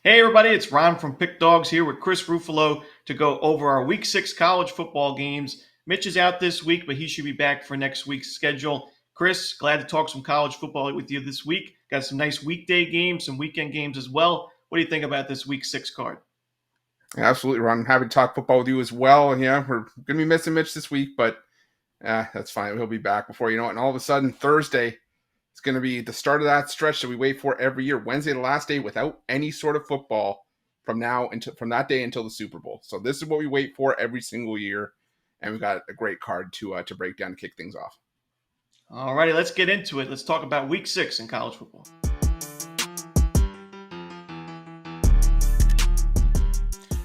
Hey everybody, it's Ron from Pick Dawgz here with Chris Ruffalo to go over our Week 6 college football games. Mitch is out this week, but he should be back for next week's schedule. Chris, glad to talk some college football with you this week. Got some nice weekday games, some weekend games as well. What do you think about this Week 6 card? Absolutely, Ron. I'm happy to talk football with you as well. Yeah, we're going to be missing Mitch this week, but that's fine. He'll be back before you know it. And all of a sudden, Thursday is going to be the start of that stretch that we wait for every year. Wednesday, the last day without any sort of football from that day until the Super Bowl. So this is what we wait for every single year, and we've got a great card to break down to kick things off. All righty, let's get into it. Let's talk about Week 6 in college football.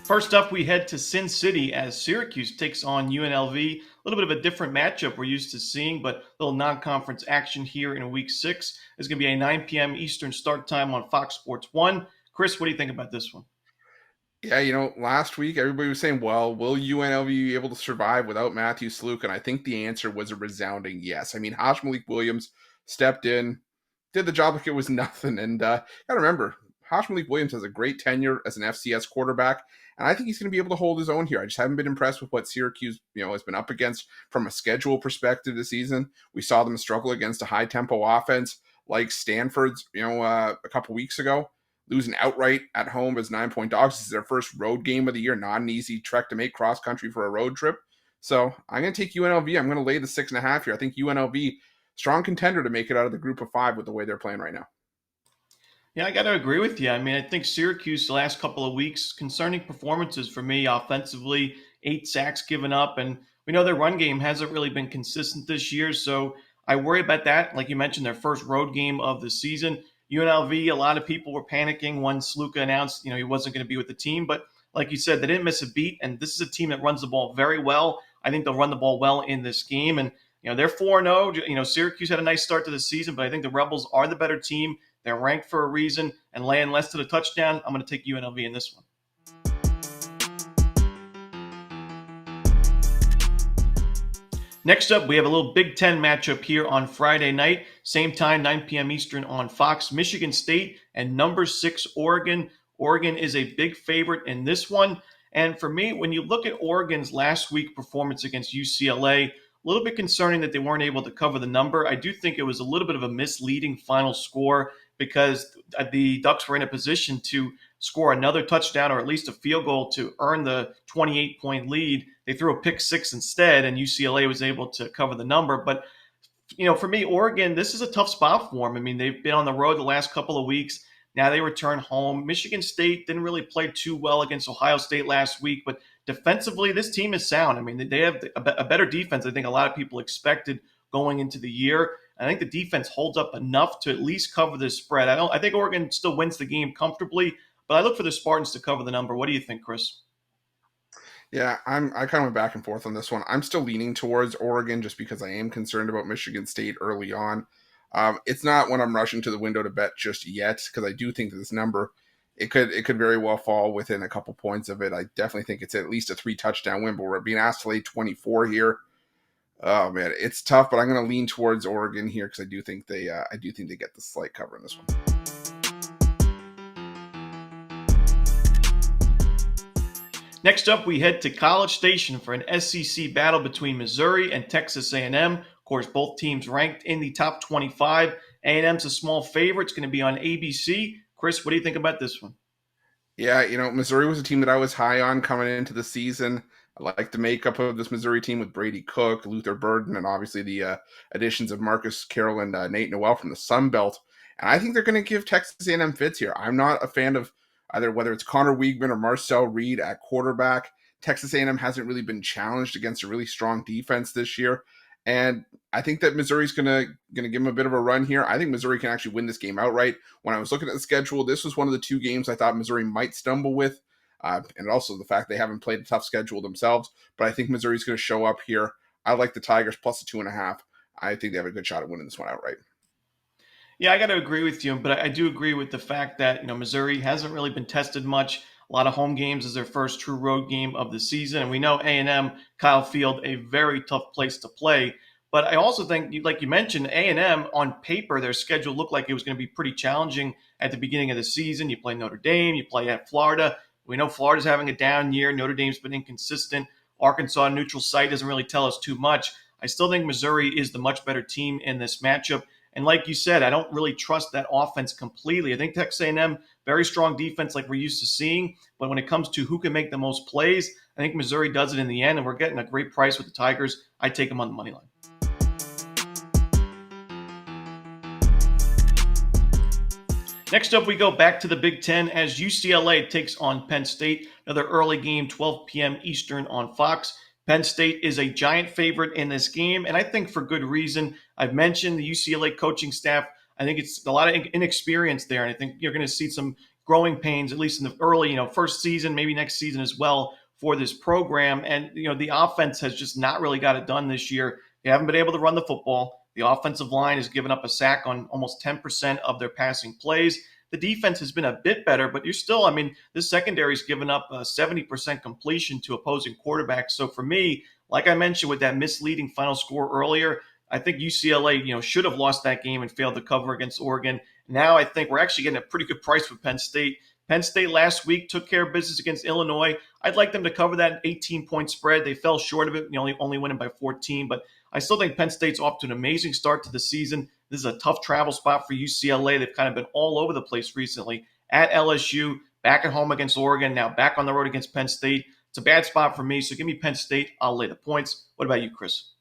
First up, we head to Sin City as Syracuse takes on UNLV. A little bit of a different matchup we're used to seeing, but a little non-conference action here in Week 6. It's going to be a 9 p.m. Eastern start time on Fox Sports 1. Chris, what do you think about this one? Yeah, last week everybody was saying, well, will UNLV be able to survive without Matthew Slook? And I think the answer was a resounding yes. I mean, Malik Williams stepped in, did the job like it was nothing. And got to remember, Malik Williams has a great tenure as an FCS quarterback, and I think he's going to be able to hold his own here. I just haven't been impressed with what Syracuse, has been up against from a schedule perspective this season. We saw them struggle against a high-tempo offense like Stanford's, a couple weeks ago. Losing outright at home as 9-point dogs. This is their first road game of the year. Not an easy trek to make cross-country for a road trip. So I'm going to take UNLV. I'm going to lay the 6.5 here. I think UNLV, strong contender to make it out of the group of 5 with the way they're playing right now. Yeah, I got to agree with you. I mean, I think Syracuse the last couple of weeks, concerning performances for me offensively, 8 sacks given up. And we know their run game hasn't really been consistent this year. So I worry about that. Like you mentioned, their first road game of the season. UNLV, a lot of people were panicking when Sluka announced, he wasn't going to be with the team. But like you said, they didn't miss a beat. And this is a team that runs the ball very well. I think they'll run the ball well in this game. And, they're 4-0. Syracuse had a nice start to the season, but I think the Rebels are the better team. They're ranked for a reason. And laying less to the touchdown, I'm going to take UNLV in this one. Next up, we have a little Big Ten matchup here on Friday night. Same time, 9 p.m. Eastern on Fox. Michigan State and number 6 Oregon. Oregon is a big favorite in this one. And for me, when you look at Oregon's last week performance against UCLA, a little bit concerning that they weren't able to cover the number. I do think it was a little bit of a misleading final score because the Ducks were in a position to score another touchdown or at least a field goal to earn the 28-point lead. They threw a pick 6 instead, and UCLA was able to cover the number. But, for me, Oregon, this is a tough spot for them. I mean, they've been on the road the last couple of weeks. Now they return home. Michigan State didn't really play too well against Ohio State last week, but defensively, this team is sound. I mean, they have a better defense I think a lot of people expected going into the year. I think the defense holds up enough to at least cover this spread. I think Oregon still wins the game comfortably, but I look for the Spartans to cover the number. What do you think, Chris? Yeah, I kind of went back and forth on this one. I'm still leaning towards Oregon just because I am concerned about Michigan State early on. It's not when I'm rushing to the window to bet just yet because I do think that this number, it could very well fall within a couple points of it. I definitely think it's at least a 3-touchdown win, but we're being asked to lay 24 here. Oh man, it's tough, but I'm going to lean towards Oregon here because I do think they get the slight cover in this one. Next up, we head to College Station for an SEC battle between Missouri and Texas A&M. Of course, both teams ranked in the top 25. A&M's a small favorite. It's going to be on ABC. Chris, what do you think about this one? Yeah, Missouri was a team that I was high on coming into the season. I like the makeup of this Missouri team with Brady Cook, Luther Burden, and obviously the additions of Marcus Carroll and Nate Noel from the Sun Belt. And I think they're going to give Texas A&M fits here. I'm not a fan of either whether it's Connor Weigman or Marcel Reed at quarterback. Texas A&M hasn't really been challenged against a really strong defense this year. And I think that Missouri's going to give them a bit of a run here. I think Missouri can actually win this game outright. When I was looking at the schedule, this was one of the 2 games I thought Missouri might stumble with. And also the fact they haven't played a tough schedule themselves. But I think Missouri's going to show up here. I like the Tigers plus the 2.5. I think they have a good shot at winning this one outright. Yeah, I got to agree with you, but I do agree with the fact that, Missouri hasn't really been tested much. A lot of home games is their first true road game of the season. And we know A&M, Kyle Field, a very tough place to play. But I also think, like you mentioned, A&M on paper, their schedule looked like it was going to be pretty challenging at the beginning of the season. You play Notre Dame, you play at Florida. We know Florida's having a down year. Notre Dame's been inconsistent. Arkansas neutral site doesn't really tell us too much. I still think Missouri is the much better team in this matchup. And like you said, I don't really trust that offense completely. I think Texas A&M, very strong defense like we're used to seeing. But when it comes to who can make the most plays, I think Missouri does it in the end. And we're getting a great price with the Tigers. I take them on the money line. Next up, we go back to the Big Ten as UCLA takes on Penn State. Another early game, 12 p.m. Eastern on Fox. Penn State is a giant favorite in this game, and I think for good reason. I've mentioned the UCLA coaching staff. I think it's a lot of inexperience there, and I think you're going to see some growing pains, at least in the early, first season, maybe next season as well for this program. And, the offense has just not really got it done this year. They haven't been able to run the football. The offensive line has given up a sack on almost 10% of their passing plays. The defense has been a bit better, but you're still, this secondary's given up 70% completion to opposing quarterbacks. So for me, like I mentioned with that misleading final score earlier, I think UCLA, should have lost that game and failed to cover against Oregon. Now I think we're actually getting a pretty good price with Penn State. Penn State last week took care of business against Illinois. I'd like them to cover that 18-point spread. They fell short of it, only winning by 14. But I still think Penn State's off to an amazing start to the season. This is a tough travel spot for UCLA. They've kind of been all over the place recently. At LSU, back at home against Oregon, now back on the road against Penn State. It's a bad spot for me, so give me Penn State. I'll lay the points. What about you, Chris?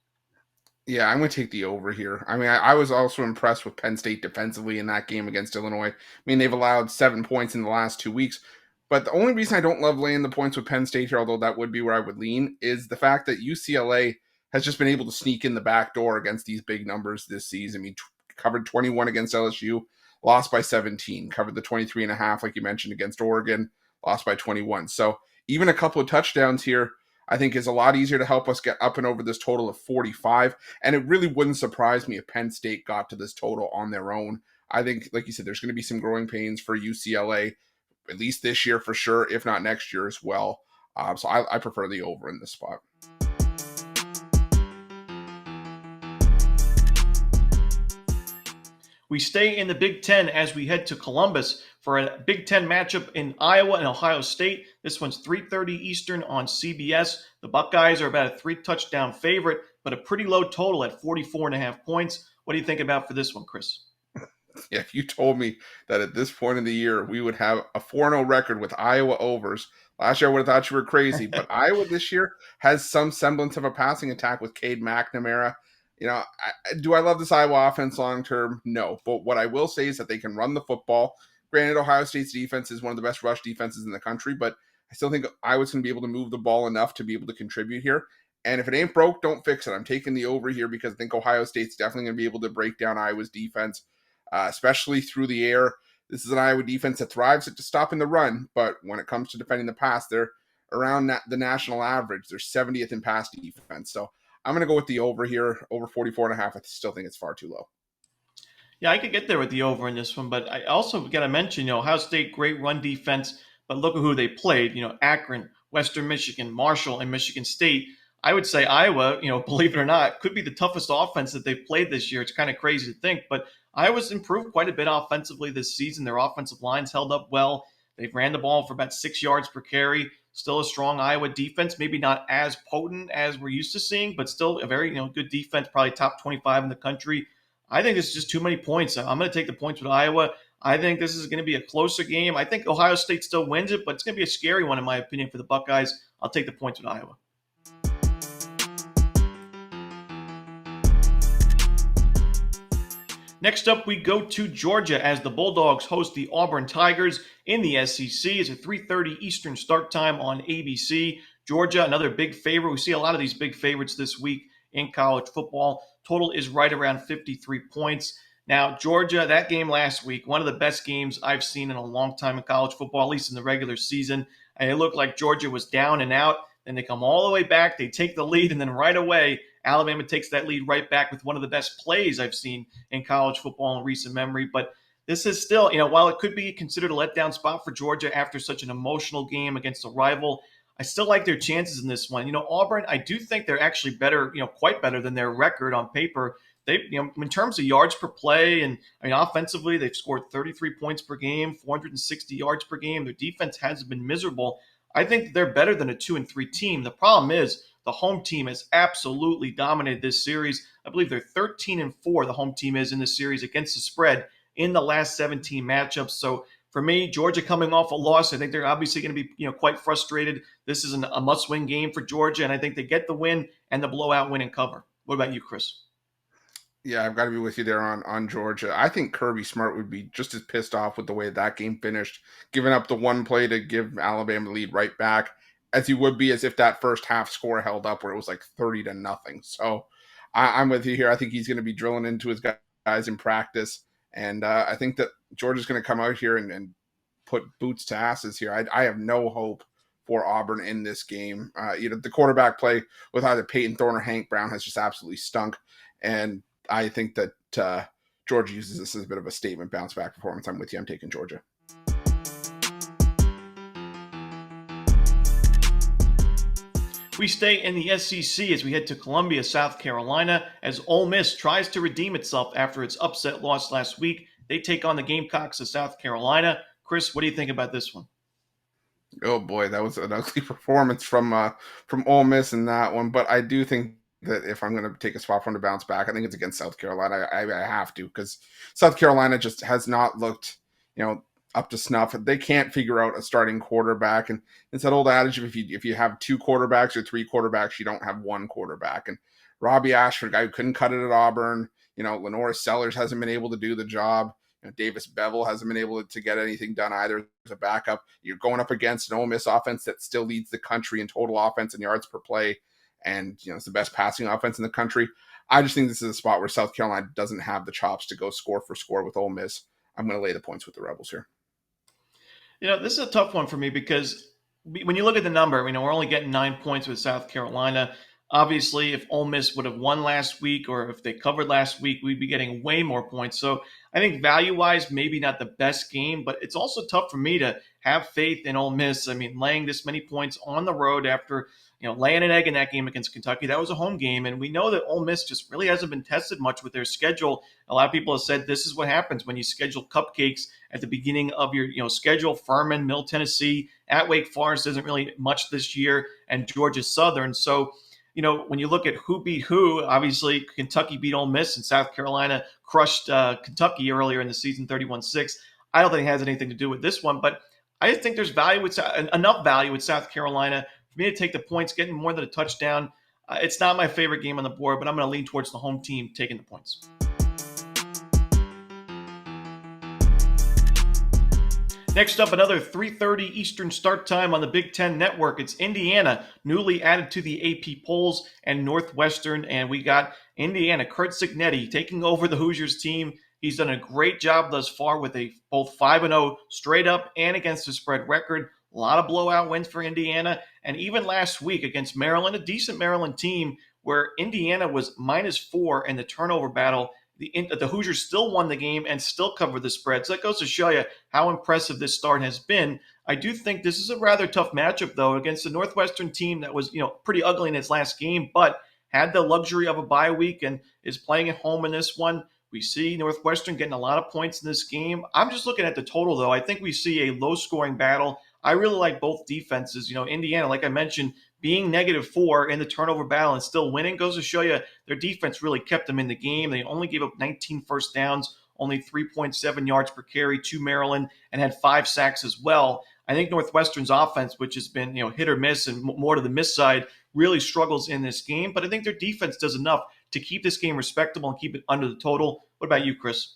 Yeah, I'm going to take the over here. I was also impressed with Penn State defensively in that game against Illinois. They've allowed 7 points in the last 2 weeks. But the only reason I don't love laying the points with Penn State here, although that would be where I would lean, is the fact that UCLA has just been able to sneak in the back door against these big numbers this season. Covered 21 against LSU, lost by 17. Covered the 23.5, like you mentioned, against Oregon, lost by 21. So even a couple of touchdowns here, I think is a lot easier to help us get up and over this total of 45. And it really wouldn't surprise me if Penn State got to this total on their own. I think, like you said, there's going to be some growing pains for UCLA, at least this year for sure, if not next year as well. So I prefer the over in this spot. We stay in the Big Ten as we head to Columbus for a Big Ten matchup in Iowa and Ohio State. This one's 3:30 Eastern on CBS. The Buckeyes are about a 3-touchdown favorite, but a pretty low total at 44.5 points. What do you think about for this one, Chris? Yeah, if you told me that at this point in the year we would have a 4-0 record with Iowa overs, last year I would have thought you were crazy. But Iowa this year has some semblance of a passing attack with Cade McNamara. Do I love this Iowa offense long term? No. But what I will say is that they can run the football. Granted, Ohio State's defense is one of the best rush defenses in the country, but I still think Iowa's going to be able to move the ball enough to be able to contribute here. And if it ain't broke, don't fix it. I'm taking the over here because I think Ohio State's definitely going to be able to break down Iowa's defense, especially through the air. This is an Iowa defense that thrives at stopping the run, but when it comes to defending the pass, they're around the national average. They're 70th in pass defense. So I'm going to go with the over here, over 44.5. I still think it's far too low. Yeah, I could get there with the over in this one, but I also got to mention, Ohio State, great run defense, but look at who they played. Akron, Western Michigan, Marshall, and Michigan State. I would say Iowa, believe it or not, could be the toughest offense that they've played this year. It's kind of crazy to think, but Iowa's improved quite a bit offensively this season. Their offensive line's held up well. They've ran the ball for about 6 yards per carry. Still a strong Iowa defense, maybe not as potent as we're used to seeing, but still a very good defense, probably top 25 in the country. I think it's just too many points. I'm going to take the points with Iowa. I think this is going to be a closer game. I think Ohio State still wins it, but it's going to be a scary one in my opinion for the Buckeyes. I'll take the points with Iowa. Next up, we go to Georgia as the Bulldogs host the Auburn Tigers in the SEC. It's a 3:30 Eastern start time on ABC. Georgia, another big favorite. We see a lot of these big favorites this week in college football. Total is right around 53 points. Now, Georgia, that game last week, one of the best games I've seen in a long time in college football, at least in the regular season. And it looked like Georgia was down and out. Then they come all the way back. They take the lead, and then right away, Alabama takes that lead right back with one of the best plays I've seen in college football in recent memory. But this is still, while it could be considered a letdown spot for Georgia after such an emotional game against a rival, I still like their chances in this one. Auburn, I do think they're actually better, quite better than their record on paper. They, in terms of yards per play, and I mean, offensively, they've scored 33 points per game, 460 yards per game. Their defense hasn't been miserable. I think they're better than a 2-3 team. The problem is the home team has absolutely dominated this series. I believe they're 13-4. The home team is in this series against the spread in the last 17 matchups. So for me, Georgia coming off a loss, I think they're obviously going to be quite frustrated. This is a must-win game for Georgia, and I think they get the win and the blowout win and cover. What about you, Chris? Yeah, I've got to be with you there on Georgia. I think Kirby Smart would be just as pissed off with the way that game finished, giving up the one play to give Alabama the lead right back, as he would be as if that first half score held up where it was like 30-0. So I'm with you here. I think he's going to be drilling into his guys in practice, and I think that Georgia's going to come out here and put boots to asses here. I have no hope for Auburn in this game. The quarterback play with either Peyton Thorne or Hank Brown has just absolutely stunk, and I think that Georgia uses this as a bit of a statement bounce back performance. I'm with you. I'm taking Georgia. We stay in the SEC as we head to Columbia, South Carolina, as Ole Miss tries to redeem itself after its upset loss last week. They take on the Gamecocks of South Carolina. Chris, what do you think about this one? Oh boy, that was an ugly performance from Ole Miss in that one. But I do think that if I'm going to take a spot from to bounce back, I think it's against South Carolina. I have to, because South Carolina just has not looked, up to snuff. They can't figure out a starting quarterback, and it's that old adage of if you have two quarterbacks or three quarterbacks, you don't have one quarterback. And Robbie Ashford, a guy who couldn't cut it at Auburn, Lenora Sellers hasn't been able to do the job. Davis Bevel hasn't been able to get anything done either as a backup. You're going up against an Ole Miss offense that still leads the country in total offense and yards per play, and it's the best passing offense in the country. I just think this is a spot where South Carolina doesn't have the chops to go score for score with Ole Miss. I'm going to lay the points with the Rebels here. This is a tough one for me because when you look at the number, we're only getting 9 points with South Carolina. Obviously, if Ole Miss would have won last week or if they covered last week, we'd be getting way more points. So I think value-wise, maybe not the best game, but it's also tough for me to have faith in Ole Miss. Laying this many points on the road after laying an egg in that game against Kentucky, that was a home game. And we know that Ole Miss just really hasn't been tested much with their schedule. A lot of people have said this is what happens when you schedule cupcakes at the beginning of your schedule. Furman, Middle Tennessee, at Wake Forest isn't really much this year, and Georgia Southern. So when you look at who beat who, obviously Kentucky beat Ole Miss and South Carolina crushed Kentucky earlier in the season 31-6. I don't think it has anything to do with this one, but I just think there's enough value with South Carolina for me to take the points, getting more than a touchdown. It's not my favorite game on the board, but I'm going to lean towards the home team taking the points. Next up, another 3:30 Eastern start time on the Big Ten Network. It's Indiana, newly added to the AP polls, and Northwestern. And we got Indiana, Curt Cignetti, taking over the Hoosiers team. He's done a great job thus far with a both 5-0 straight up and against the spread record. A lot of blowout wins for Indiana. And even last week against Maryland, a decent Maryland team where Indiana was -4 in the turnover battle. The Hoosiers still won the game and still covered the spread. So that goes to show you how impressive this start has been. I do think this is a rather tough matchup, though, against the Northwestern team that was, pretty ugly in its last game, but had the luxury of a bye week and is playing at home in this one. We see Northwestern getting a lot of points in this game. I'm just looking at the total, though. I think we see a low-scoring battle. I really like both defenses. Indiana, like I mentioned, being -4 in the turnover battle and still winning goes to show you their defense really kept them in the game. They only gave up 19 first downs, only 3.7 yards per carry to Maryland, and had 5 sacks as well. I think Northwestern's offense, which has been hit or miss and more to the miss side, really struggles in this game. But I think their defense does enough to keep this game respectable and keep it under the total. What about you, Chris?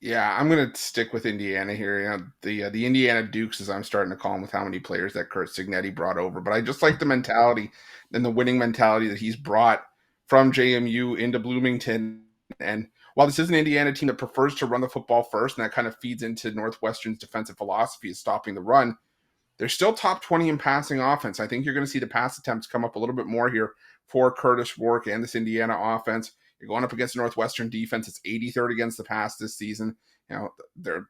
Yeah, I'm going to stick with Indiana here. The Indiana Dukes, as I'm starting to call them, with how many players that Curt Cignetti brought over. But I just like the mentality and the winning mentality that he's brought from JMU into Bloomington. And while this is an Indiana team that prefers to run the football first, and that kind of feeds into Northwestern's defensive philosophy of stopping the run, they're still top 20 in passing offense. I think you're going to see the pass attempts come up a little bit more here for Curtis Rourke and this Indiana offense. You're going up against the Northwestern defense. It's 83rd against the pass this season. They're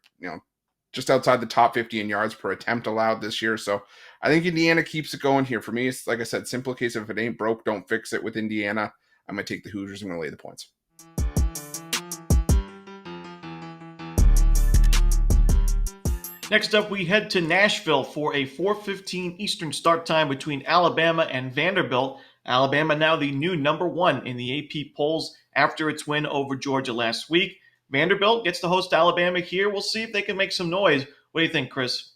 just outside the top 50 in yards per attempt allowed this year. So I think Indiana keeps it going here. For me, it's like I said, simple case of if it ain't broke, don't fix it with Indiana. I'm going to take the Hoosiers. I'm going to lay the points. Next up, we head to Nashville for a 4:15 Eastern start time between Alabama and Vanderbilt. Alabama now the new number one in the AP polls after its win over Georgia last week. Vanderbilt gets to host Alabama here. We'll see if they can make some noise. What do you think, Chris?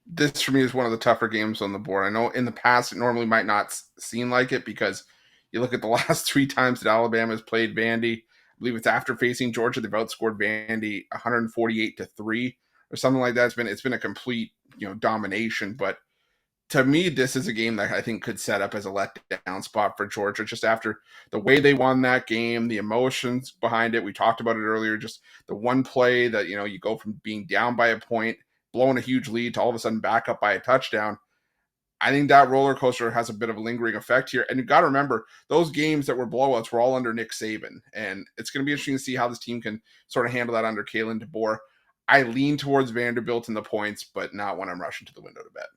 This for me is one of the tougher games on the board. I know in the past it normally might not seem like it because you look at the last 3 times that Alabama has played Vandy. I believe it's after facing Georgia. They've outscored Vandy 148-3 or something like that. It's been a complete domination. But to me, this is a game that I think could set up as a letdown spot for Georgia just after the way they won that game, the emotions behind it. We talked about it earlier, just the one play that, you go from being down by a point, blowing a huge lead to all of a sudden back up by a touchdown. I think that roller coaster has a bit of a lingering effect here. And you got to remember, those games that were blowouts were all under Nick Saban. And it's going to be interesting to see how this team can sort of handle that under Kalen DeBoer. I lean towards Vanderbilt in the points, but not when I'm rushing to the window to bet.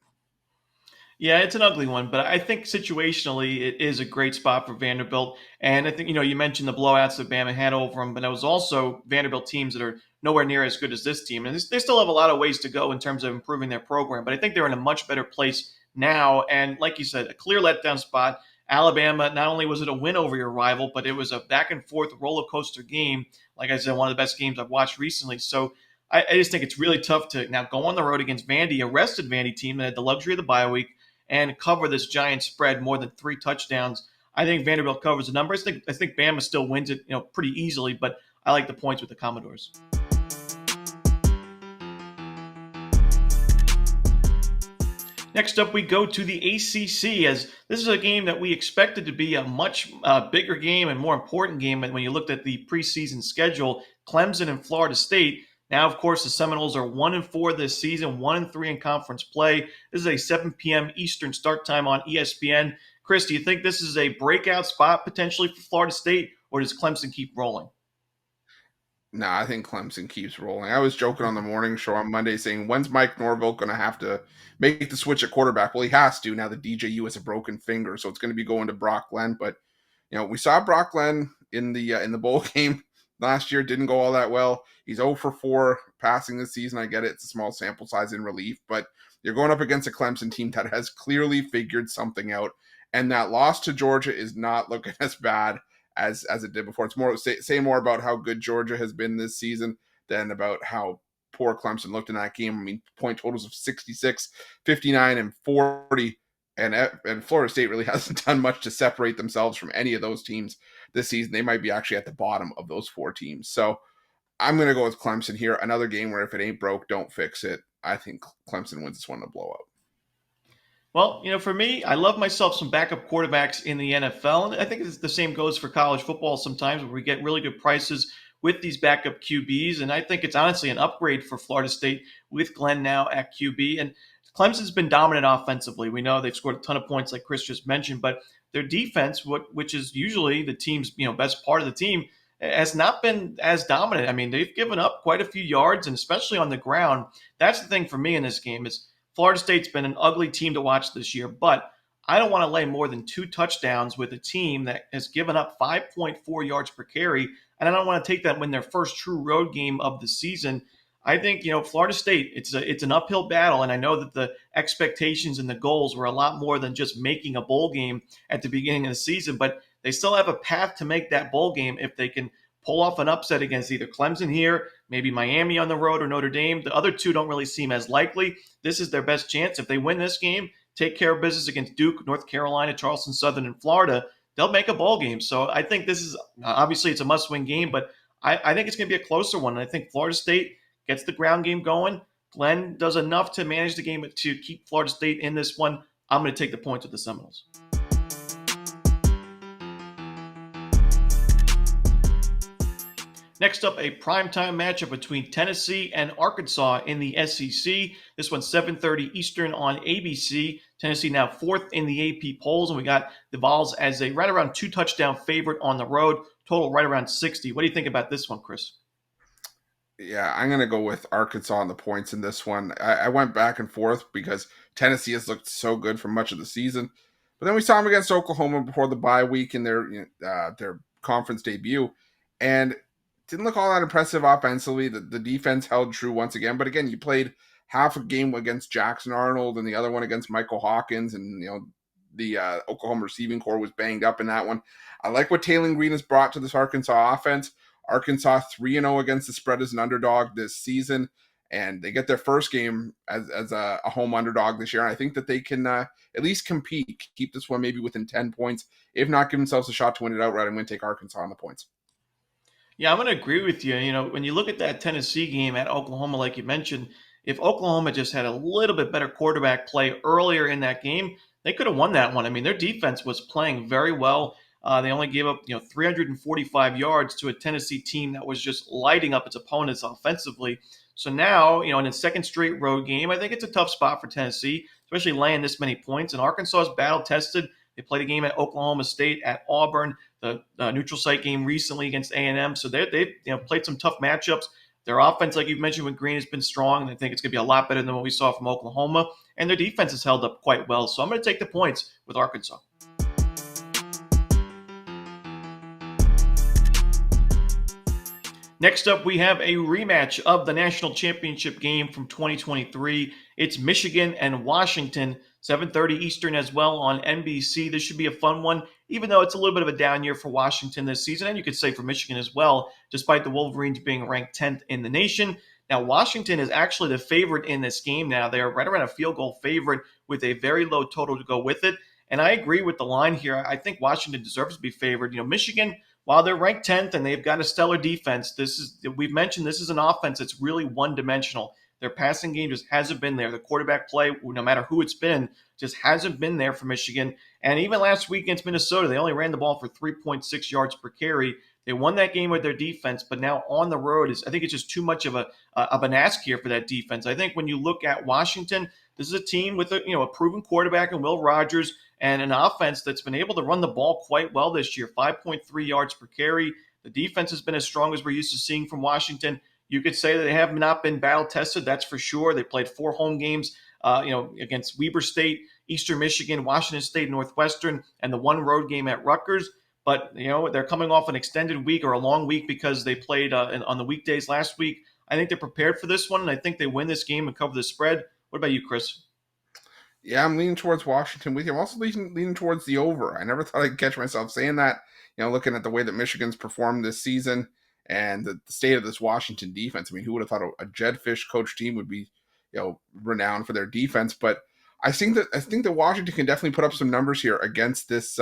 Yeah, it's an ugly one, but I think situationally it is a great spot for Vanderbilt. And I think, you mentioned the blowouts that Bama had over them, but it was also Vanderbilt teams that are nowhere near as good as this team. And they still have a lot of ways to go in terms of improving their program, but I think they're in a much better place now. And like you said, a clear letdown spot. Alabama, not only was it a win over your rival, but it was a back and forth roller coaster game. Like I said, one of the best games I've watched recently. So I just think it's really tough to now go on the road against Vandy, a rested Vandy team that had the luxury of the bye week, and cover this giant spread, more than 3 touchdowns. I think Vanderbilt covers the number. I think Bama still wins it, pretty easily, but I like the points with the Commodores. Next up, we go to the ACC, as this is a game that we expected to be a much bigger game and more important game when you looked at the preseason schedule. Clemson and Florida State. Now, of course, the Seminoles are 1-4 this season, 1-3 in conference play. This is a 7 p.m. Eastern start time on ESPN. Chris, do you think this is a breakout spot potentially for Florida State, or does Clemson keep rolling? No, I think Clemson keeps rolling. I was joking on the morning show on Monday saying, when's Mike Norvell going to have to make the switch at quarterback? Well, he has to now that DJU has a broken finger, so it's going to be going to Brock Glenn. But, we saw Brock Glenn in the bowl game last year. Didn't go all that well. He's 0 for 4 passing this season. I get it. It's a small sample size in relief, but you're going up against a Clemson team that has clearly figured something out. And that loss to Georgia is not looking as bad as it did before. It's more say more about how good Georgia has been this season than about how poor Clemson looked in that game. I mean, point totals of 66, 59, and 40. And Florida State really hasn't done much to separate themselves from any of those teams this season. They might be actually at the bottom of those 4 teams. So I'm going to go with Clemson here. Another game where if it ain't broke, don't fix it. I think Clemson wins this one in a blowout. Well, for me, I love myself some backup quarterbacks in the NFL. And I think the same goes for college football sometimes, where we get really good prices with these backup QBs. And I think it's honestly an upgrade for Florida State with Glenn now at QB. And Clemson's been dominant offensively. We know they've scored a ton of points, like Chris just mentioned, but their defense, which is usually the team's best part of the team, has not been as dominant. I mean, they've given up quite a few yards, and especially on the ground. That's the thing for me in this game is Florida State's been an ugly team to watch this year, but I don't want to lay more than 2 touchdowns with a team that has given up 5.4 yards per carry, and I don't want to take that when their first true road game of the season. I think, Florida State, it's an uphill battle, and I know that the expectations and the goals were a lot more than just making a bowl game at the beginning of the season, but they still have a path to make that bowl game if they can pull off an upset against either Clemson here, maybe Miami on the road, or Notre Dame. The other 2 don't really seem as likely. This is their best chance. If they win this game, take care of business against Duke, North Carolina, Charleston Southern, and Florida, they'll make a bowl game. So I think this is, obviously it's a must-win game, but I think it's going to be a closer one. And I think Florida State gets the ground game going. Glenn does enough to manage the game to keep Florida State in this one. I'm going to take the points with the Seminoles. Next up, a primetime matchup between Tennessee and Arkansas in the SEC. This one's 7:30 Eastern on ABC. Tennessee now 4th in the AP polls, and we got the Vols as a right around 2-touchdown favorite on the road. Total right around 60. What do you think about this one, Chris? Yeah, I'm going to go with Arkansas on the points in this one. I went back and forth because Tennessee has looked so good for much of the season. But then we saw them against Oklahoma before the bye week in their conference debut. And didn't look all that impressive offensively. The defense held true once again. But again, you played half a game against Jackson Arnold and the other one against Michael Hawkins. And, the Oklahoma receiving core was banged up in that one. I like what Taylor Green has brought to this Arkansas offense. Arkansas 3-0 against the spread as an underdog this season, and they get their first game as a home underdog this year. And I think that they can at least compete, keep this one maybe within 10 points, if not give themselves a shot to win it outright. I'm going to take Arkansas on the points. Yeah, I'm going to agree with you. When you look at that Tennessee game at Oklahoma, like you mentioned, if Oklahoma just had a little bit better quarterback play earlier in that game, they could have won that one. I mean, their defense was playing very well. They only gave up, 345 yards to a Tennessee team that was just lighting up its opponents offensively. So now, in a second straight road game, I think it's a tough spot for Tennessee, especially laying this many points. And Arkansas is battle tested. They played a game at Oklahoma State, at Auburn, the neutral site game recently against A&M. So they've played some tough matchups. Their offense, like you mentioned with Green, has been strong, and I think it's going to be a lot better than what we saw from Oklahoma. And their defense has held up quite well. So I'm going to take the points with Arkansas. Next up, we have a rematch of the national championship game from 2023. It's Michigan and Washington, 7:30 Eastern as well on NBC. This should be a fun one, even though it's a little bit of a down year for Washington this season, and you could say for Michigan as well, despite the Wolverines being ranked 10th in the nation. Now, Washington is actually the favorite in this game now. They are right around a field goal favorite with a very low total to go with it. And I agree with the line here. I think Washington deserves to be favored. Michigan, while they're ranked 10th and they've got a stellar defense, we've mentioned this is an offense that's really one-dimensional. Their passing game just hasn't been there. The quarterback play, no matter who it's been, just hasn't been there for Michigan. And even last week against Minnesota, they only ran the ball for 3.6 yards per carry. They won that game with their defense, but now on the road I think it's just too much of an ask here for that defense. I think when you look at Washington, this is a team with a proven quarterback in Will Rogers and an offense that's been able to run the ball quite well this year, 5.3 yards per carry. The defense has been as strong as we're used to seeing from Washington. You could say that they have not been battle tested, that's for sure. They played 4 home games, against Weber State, Eastern Michigan, Washington State, Northwestern, and the 1 road game at Rutgers. But they're coming off an extended week or a long week because they played on the weekdays last week. I think they're prepared for this one, and I think they win this game and cover the spread. What about you, Chris? Yeah, I'm leaning towards Washington with you. I'm also leaning towards the over. I never thought I'd catch myself saying that. Looking at the way that Michigan's performed this season and the state of this Washington defense. I mean, who would have thought a Jedfish coach team would be, renowned for their defense? But I think that Washington can definitely put up some numbers here against this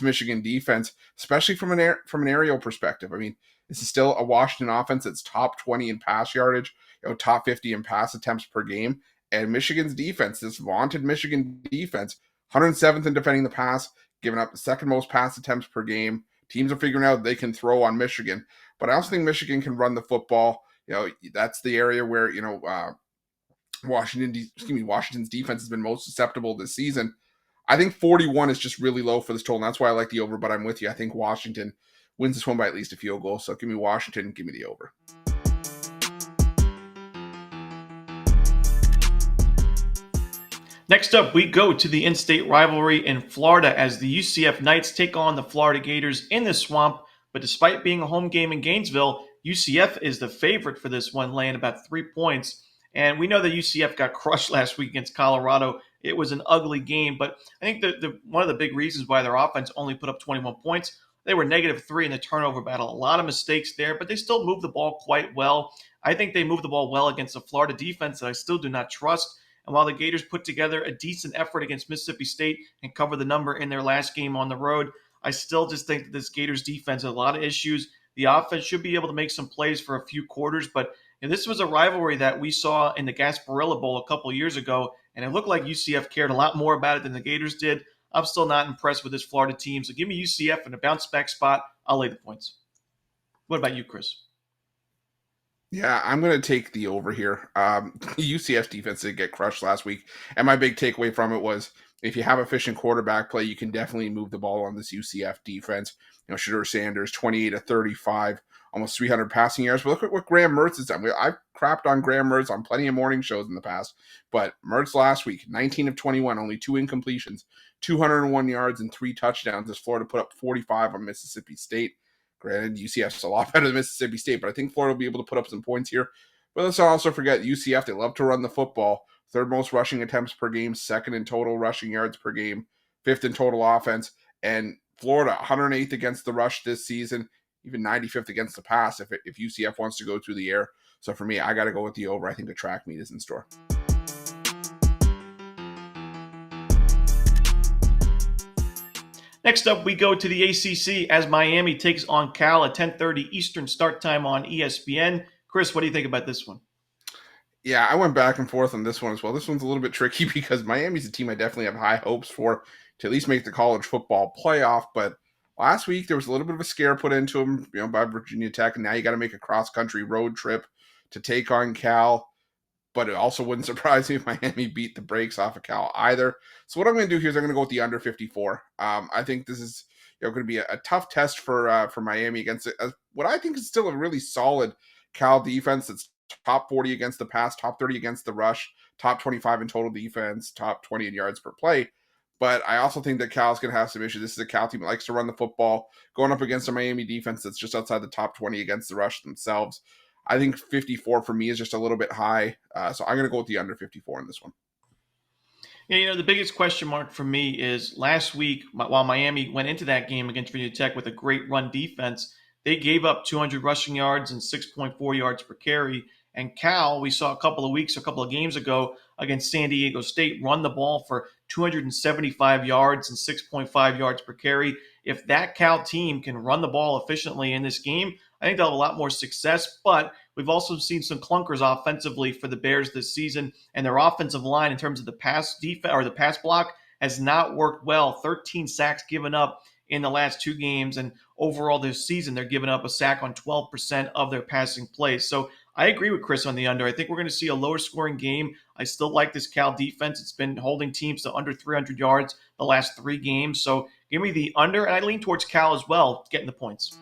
Michigan defense, especially from an aerial perspective. I mean, this is still a Washington offense that's top 20 in pass yardage, top 50 in pass attempts per game. And Michigan's defense, this vaunted Michigan defense, 107th in defending the pass, giving up the second most pass attempts per game. Teams are figuring out they can throw on Michigan. But I also think Michigan can run the football. That's the area where, Washington's defense has been most susceptible this season. I think 41 is just really low for this total, and that's why I like the over, but I'm with you. I think Washington wins this one by at least a field goal. So give me Washington, give me the over. Next up, we go to the in-state rivalry in Florida as the UCF Knights take on the Florida Gators in the Swamp. But despite being a home game in Gainesville, UCF is the favorite for this one, laying about 3 points. And we know that UCF got crushed last week against Colorado. It was an ugly game, but I think one of the big reasons why their offense only put up 21 points, they were -3 in the turnover battle. A lot of mistakes there, but they still moved the ball quite well. I think they moved the ball well against a Florida defense that I still do not trust. And while the Gators put together a decent effort against Mississippi State and covered the number in their last game on the road, I still just think that this Gators defense has a lot of issues. The offense should be able to make some plays for a few quarters, but this was a rivalry that we saw in the Gasparilla Bowl a couple years ago, and it looked like UCF cared a lot more about it than the Gators did. I'm still not impressed with this Florida team, so give me UCF in a bounce-back spot. I'll lay the points. What about you, Chris? Yeah, I'm going to take the over here. UCF's defense did get crushed last week, and my big takeaway from it was if you have efficient quarterback play, you can definitely move the ball on this UCF defense. Shedeur Sanders, 28 of 35, almost 300 passing yards. But look at what Graham Mertz has done. I've crapped on Graham Mertz on plenty of morning shows in the past, but Mertz last week, 19 of 21, only 2 incompletions, 201 yards and 3 touchdowns as Florida put up 45 on Mississippi State. Granted, UCF's a lot better than Mississippi State, but I think Florida will be able to put up some points here. But let's also forget UCF, they love to run the football. 3rd most rushing attempts per game, 2nd in total rushing yards per game, 5th in total offense. And Florida, 108th against the rush this season, even 95th against the pass if UCF wants to go through the air. So for me, I got to go with the over. I think the track meet is in store. Next up, we go to the ACC as Miami takes on Cal at 10:30 Eastern start time on ESPN. Chris, what do you think about this one? Yeah, I went back and forth on this one as well. This one's a little bit tricky because Miami's a team I definitely have high hopes for to at least make the college football playoff. But last week, there was a little bit of a scare put into them, by Virginia Tech. And now you got to make a cross-country road trip to take on Cal. But it also wouldn't surprise me if Miami beat the brakes off of Cal either. So what I'm going to do here is I'm going to go with the under 54. I think this is going to be a tough test for Miami against what I think is still a really solid Cal defense that's top 40 against the pass, top 30 against the rush, top 25 in total defense, top 20 in yards per play. But I also think that Cal's going to have some issues. This is a Cal team that likes to run the football, going up against a Miami defense that's just outside the top 20 against the rush themselves. I think 54 for me is just a little bit high. So I'm going to go with the under 54 in this one. Yeah, the biggest question mark for me is last week, while Miami went into that game against Virginia Tech with a great run defense, they gave up 200 rushing yards and 6.4 yards per carry. And Cal, we saw a couple of games ago against San Diego State, run the ball for 275 yards and 6.5 yards per carry. If that Cal team can run the ball efficiently in this game, I think they'll have a lot more success. But we've also seen some clunkers offensively for the Bears this season, and their offensive line in terms of the pass defense or the pass block has not worked well. 13 sacks given up in the last 2 games, and overall this season they're giving up a sack on 12% of their passing plays. So I agree with Chris on the under. I think we're going to see a lower scoring game. I still like this Cal defense. It's been holding teams to under 300 yards the last 3 games. So give me the under, and I lean towards Cal as well, getting the points.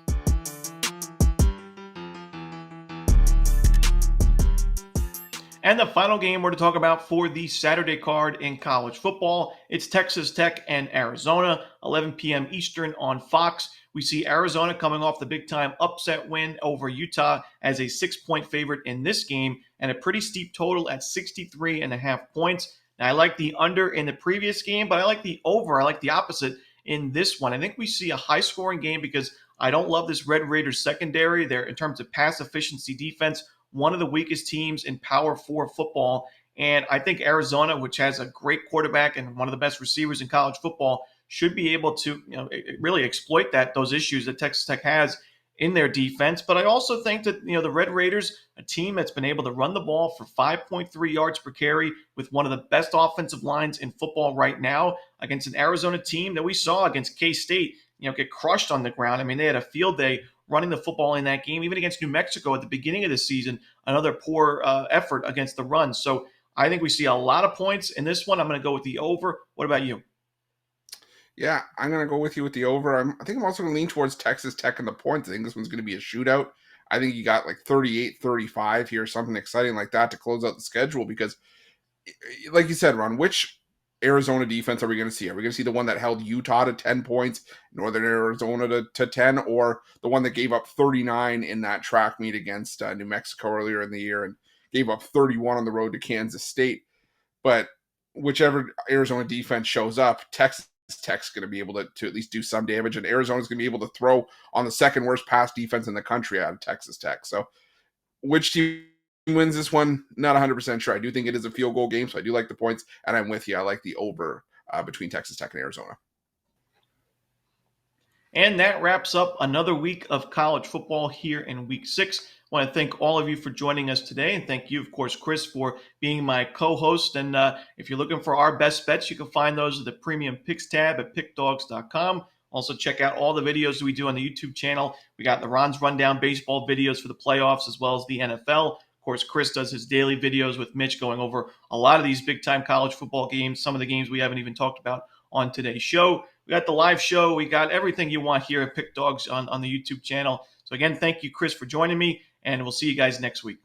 And the final game we're to talk about for the Saturday card in college football, it's Texas Tech and Arizona, 11 p.m. Eastern on Fox. We see Arizona coming off the big-time upset win over Utah as a 6-point favorite in this game and a pretty steep total at 63.5 points. Now, I like the under in the previous game, but I like the over. I like the opposite in this one. I think we see a high-scoring game because I don't love this Red Raiders secondary. They're, in terms of pass efficiency defense, one of the weakest teams in Power 4 football. And I think Arizona, which has a great quarterback and one of the best receivers in college football, should be able to really exploit those issues that Texas Tech has in their defense. But I also think that the Red Raiders, a team that's been able to run the ball for 5.3 yards per carry with one of the best offensive lines in football right now against an Arizona team that we saw against K-State, get crushed on the ground. I mean, they had a field day running the football in that game, even against New Mexico at the beginning of the season, another poor effort against the run. So I think we see a lot of points in this one. I'm going to go with the over. What about you? Yeah, I'm going to go with you with the over. I think I'm also going to lean towards Texas Tech and the points. I think this one's going to be a shootout. I think you got like 38-35 here, something exciting like that to close out the schedule because, like you said, Ron, which Arizona defense are we going to see? Are we going to see the one that held Utah to 10 points, Northern Arizona to 10, or the one that gave up 39 in that track meet against New Mexico earlier in the year and gave up 31 on the road to Kansas State? But whichever Arizona defense shows up, Texas Tech's going to be able to at least do some damage, and Arizona's going to be able to throw on the second worst pass defense in the country out of Texas Tech. So which team wins this one? Not 100% sure. I do think it is a field goal game, so I do like the points, and I'm with you. I like the over between Texas Tech and Arizona. And that wraps up another week of college football here in Week 6. I want to thank all of you for joining us today, and thank you, of course, Chris, for being my co-host. And if you're looking for our best bets, you can find those at the Premium Picks tab at pickdawgz.com. Also, check out all the videos we do on the YouTube channel. We got the Ron's Rundown baseball videos for the playoffs as well as the NFL. Of course, Chris does his daily videos with Mitch going over a lot of these big-time college football games, some of the games we haven't even talked about on today's show. We got the live show. We got everything you want here at Pick Dawgz on the YouTube channel. So again, thank you, Chris, for joining me, and we'll see you guys next week.